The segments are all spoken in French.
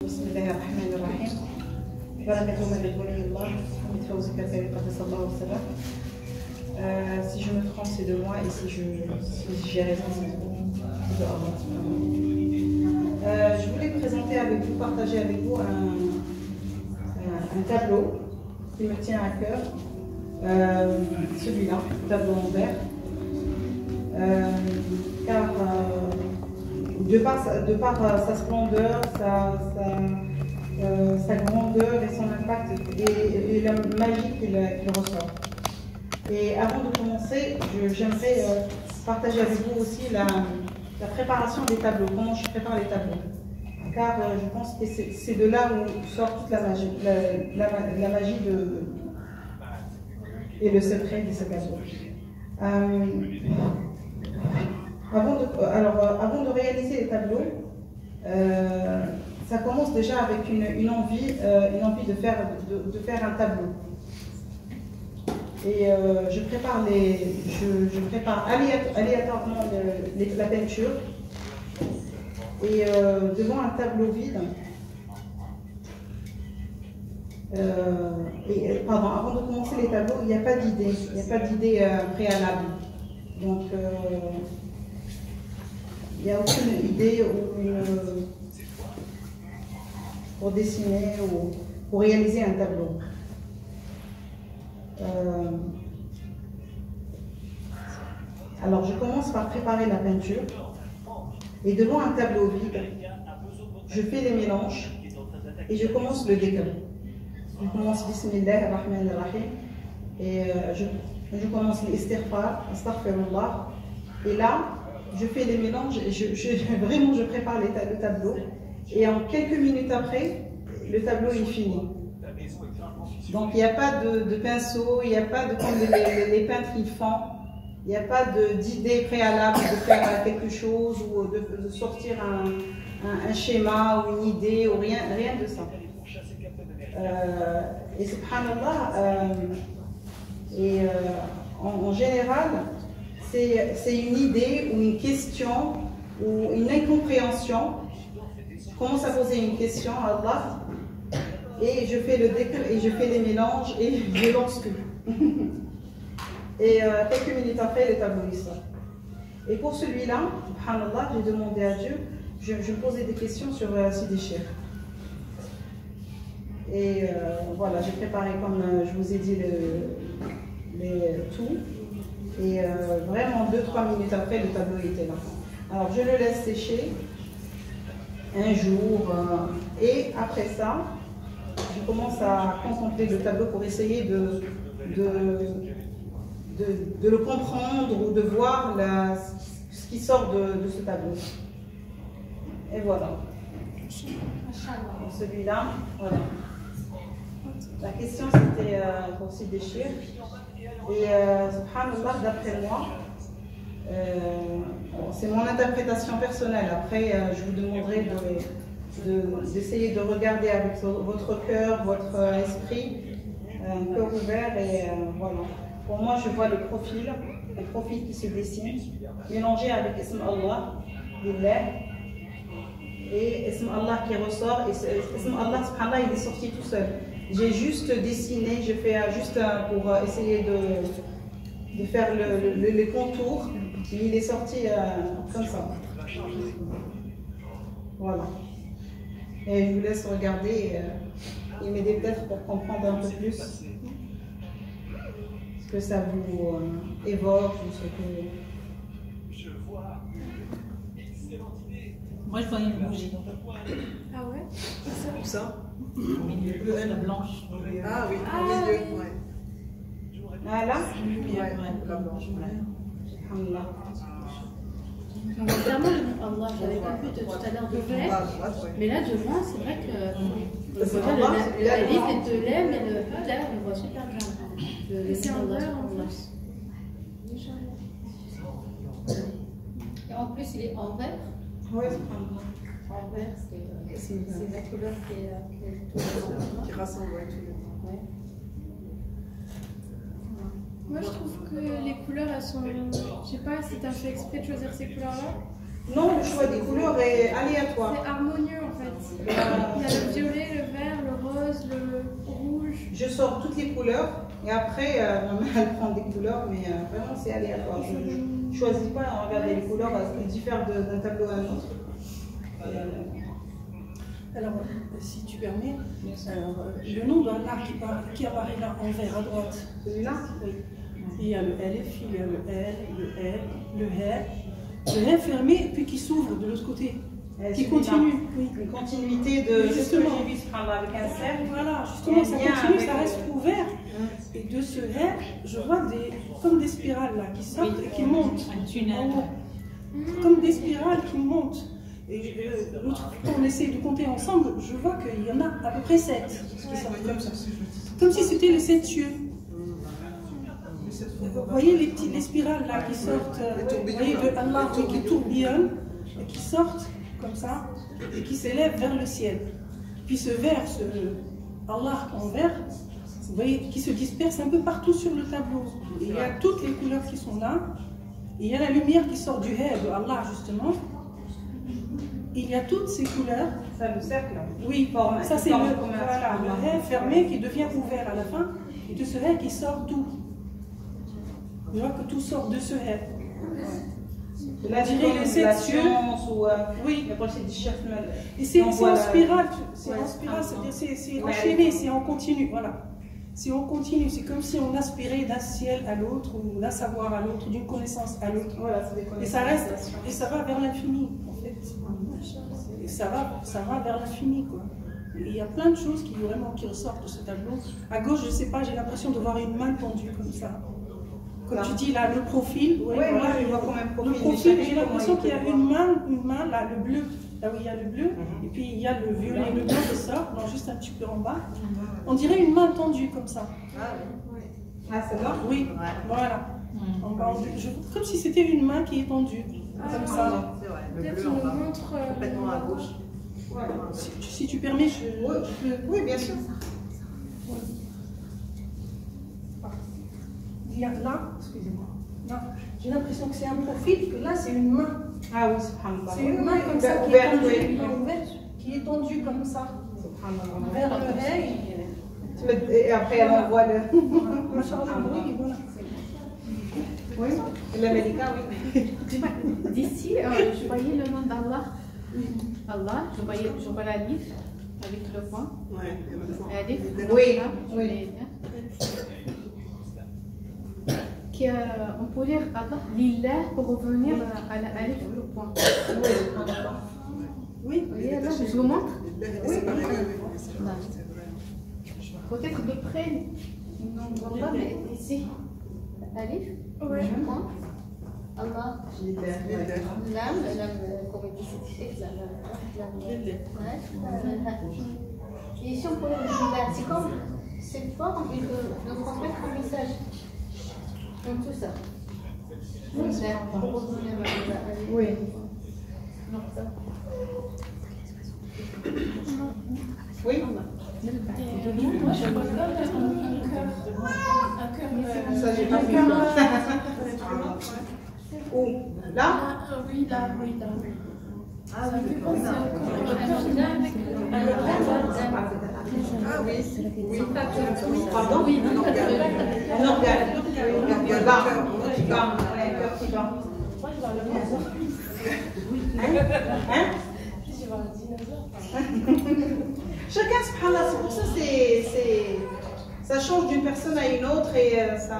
بسم الله الرحمن الرحيم. بركة من ولي الله ومتفوزك كريم قدس الله وسلام. Si je me trompe, c'est de moi, et si j'ai raison, c'est de Allah. Je voulais présenter avec vous, partager avec vous un tableau qui me tient à cœur. Celui-là, tableau en vert. Car de par sa splendeur, sa grandeur et son impact et la magie qu'il ressort. Et avant de commencer, j'aimerais partager avec vous aussi la préparation des tableaux, comment je prépare les tableaux. Car je pense que c'est de là où sort toute la magie, la magie et le secret de ce tableau. Avant de réaliser les tableaux, ça commence déjà avec une envie de faire un tableau. Et je prépare aléatoirement la peinture. Et devant un tableau vide, avant de commencer les tableaux, il n'y a pas d'idée, préalable. Donc il n'y a aucune idée pour dessiner ou pour réaliser un tableau. Alors je commence par préparer la peinture et devant un tableau vide, je fais les mélanges et je commence le décor. Je commence Bismillah ar-Rahman ar-Rahim et je commence l'istighfar, astaghfirullah, et là je fais les mélanges et vraiment je prépare le tableau, et en quelques minutes après le tableau est fini. Donc il n'y a pas de pinceau, il n'y a pas de comme les peintres ils font, il n'y a pas d'idée préalable de faire quelque chose ou de sortir un schéma ou une idée ou rien de ça. Et subhanallah, en général, c'est une idée ou une question ou une incompréhension. Je commence à poser une question à Allah et je fais le décor et je fais les mélanges et je lance tout. Et quelques minutes après, le tableau il sort. Et pour celui-là, subhanallah, j'ai demandé à Dieu, je me posais des questions sur Sidi Cheikh. Et voilà, j'ai préparé, comme je vous ai dit, tout. Et vraiment 2-3 minutes après, le tableau était là. Alors je le laisse sécher un jour, et après ça, je commence à contempler le tableau pour essayer de le comprendre ou de voir ce qui sort de ce tableau. Et voilà. Celui-là, voilà. La question c'était pour Sidi Cheikh. Et subhanallah, d'après moi, c'est mon interprétation personnelle. Après, je vous demanderai d'essayer de regarder avec votre cœur, votre esprit, un cœur ouvert, et voilà. Pour moi, je vois le profil qui se dessine, mélangé avec Ism Allah, Billah, et Ism Allah qui ressort. Et Ism Allah, subhanallah, il est sorti tout seul. J'ai juste dessiné, je fais juste pour essayer de faire les contours, et il est sorti comme ça. Voilà. Et je vous laisse regarder et m'aider peut-être pour comprendre un peu plus ce que ça vous évoque ou ce que... Moi je vois une bougie. Ah ouais? Où ça? Au milieu, la blanche. Ah oui, Ah, au milieu, oui. ouais. Ah là? Ouais, la blanche. Alhamdulillah. Clairement, le nom Allah, j'avais pas vu tout à l'heure de vrai. Mais là, de loin, c'est vrai que la liste est de lait, mais le là, on voit super bien. C'est en vert en plus. Et en plus, il est en vert. Oui, subhanallah. En vert, c'est la couleur Qui rassemble tout le monde. Ouais. Moi, je trouve que les couleurs, elles sont... Je sais pas si t'as fait exprès de choisir ces couleurs-là. Non, le choix des couleurs est aléatoire. C'est harmonieux en fait. Il y a le violet, le vert, le rose, le rouge. Je sors toutes les couleurs et après, ma mère elle prend des couleurs, mais vraiment c'est aléatoire. Je ne choisis pas à regarder les couleurs, elles diffèrent d'un tableau à un autre. Alors, si tu permets, le nom d'Allah qui apparaît là en vert à droite. Celui-là? Oui. Il y a le Alif, il y a le L, le L, le H. Le H fermé, puis qui s'ouvre de l'autre côté. Qui continue. Oui. Une continuité de Oui, ce que j'ai vu se prendre avec un cercle. Voilà, justement, ça continue, ça reste ouvert. Et de ce H, je vois comme des spirales là qui sortent et qui montent. Un tunnel. Comme des spirales qui montent. Et l'autre fois, on essaye de compter ensemble, je vois qu'il y en a à peu près 7 qui sortent comme ça. Comme si c'était les 7 cieux. Vous voyez les spirales là qui sortent, vous voyez de Allah qui tourbillonnent et qui sortent comme ça et qui s'élèvent vers le ciel. Puis ce vert, Allah en vert, vous voyez, qui se disperse un peu partout sur le tableau. Et il y a toutes les couleurs qui sont là. Et il y a la lumière qui sort du H de Allah justement. Il y a toutes ces couleurs. Ça, le cercle. Oui, Forme, ça c'est forme le H fermé qui devient ouvert à la fin. Et de ce H qui sort tout. Je vois que tout sort de ce H. Là, Je dirais les 7 cieux. Oui, et c'est en spirale, c'est en spirale, c'est enchaîné, c'est en continu, voilà. C'est en continu, c'est comme si on aspirait d'un ciel à l'autre, ou d'un savoir à l'autre, d'une connaissance à l'autre. Voilà, et ça reste, et ça va vers l'infini, en fait. Et ça va vers l'infini, quoi. Et il y a plein de choses qui ressortent de ce tableau. À gauche, je sais pas, j'ai l'impression de voir une main tendue comme ça. Comme tu dis là, le profil, oui, voilà, moi je vois quand même le profil, j'ai l'impression qu'il y a une main là, le bleu, là où il y a le bleu, et puis il y a le violet, le blanc qui sort, non, juste un petit peu en bas. On dirait une main tendue comme ça. Ah, c'est là? Oui, voilà. En bas, comme si c'était une main qui est tendue, comme ça. Peut-être tu nous montres complètement à gauche. Voilà. Si tu permets, Oui, bien sûr. Il y a là, excusez-moi, là, j'ai l'impression que c'est un profil, que là c'est une main. Ah oui, subhanallah. C'est une main comme ça qui est tendue, une main ouverte, qui est tendue comme ça. Vers le rêve. Et après, elle envoie le. Machallah, oui, voilà. Oui, l'Américain, oui. D'ici, je voyais le nom d'Allah. Allah, je vois la livre avec le point. Ouais. Oui, oui. On peut lire Allah, Lillah pour revenir à la alif, le point. Oui, Vous voyez là, je vous montre. Oui, Peut-être de près, on ne voit pas, mais ici. Alif, le point. Allah, l'âme, comme il dit, et ici on peut le Lillah. C'est comme cette forme et de transmettre un message. Donc tout ça. Pour revenir à la alif. Oui. Oui. Ça, j'ai pas vu. Où? Là? Oui, là, oui, là. Ah oui, oui. Pardon? Oui, Un organe. Là. Qui bat. Ouais, un cœur qui bat. Hein? Chacun, subhanallah, c'est pour ça ça change d'une personne à une autre et ça.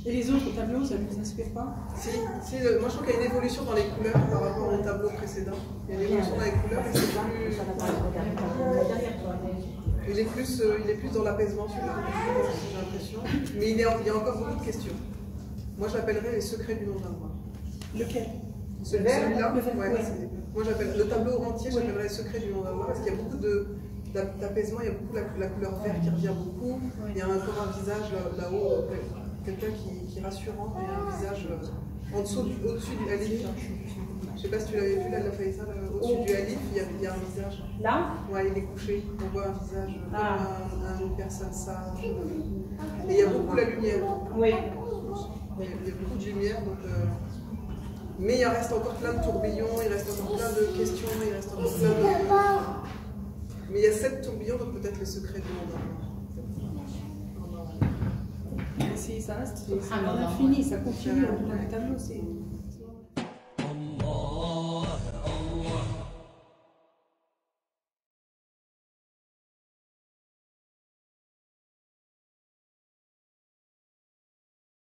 Et les autres tableaux, ça ne vous inspire pas? Si, moi je trouve qu'il y a une évolution dans les couleurs par rapport au tableau précédent. Il y a une évolution dans les couleurs et c'est plus. Il est plus dans l'apaisement, celui-là, j'ai l'impression. Mais il y a encore beaucoup de questions. Moi j'appellerais les secrets du nom d'Allah. Lequel? Celui-là, ouais, moi j'appelle le tableau entier, j'appellerais les secrets du nom d'Allah parce qu'il y a beaucoup d'apaisement, il y a beaucoup la couleur verte qui revient beaucoup. Il y a encore un visage là-haut. Quelqu'un qui est rassurant, et un visage au-dessus du alif. Je ne sais pas si tu l'avais vu là, la Faïsal, au-dessus du alif, il y a un visage. Là? Ouais, il est couché, on voit un visage comme une personne sage. Et il y a beaucoup la lumière. Oui. Il y a beaucoup de lumière, donc Mais il reste encore plein de tourbillons, il reste encore plein de questions, il reste encore plein de... Mais il y a 7 tourbillons, donc peut-être le secret du monde. Si ça reste, c'est à l'infini, ça continue dans le tableau.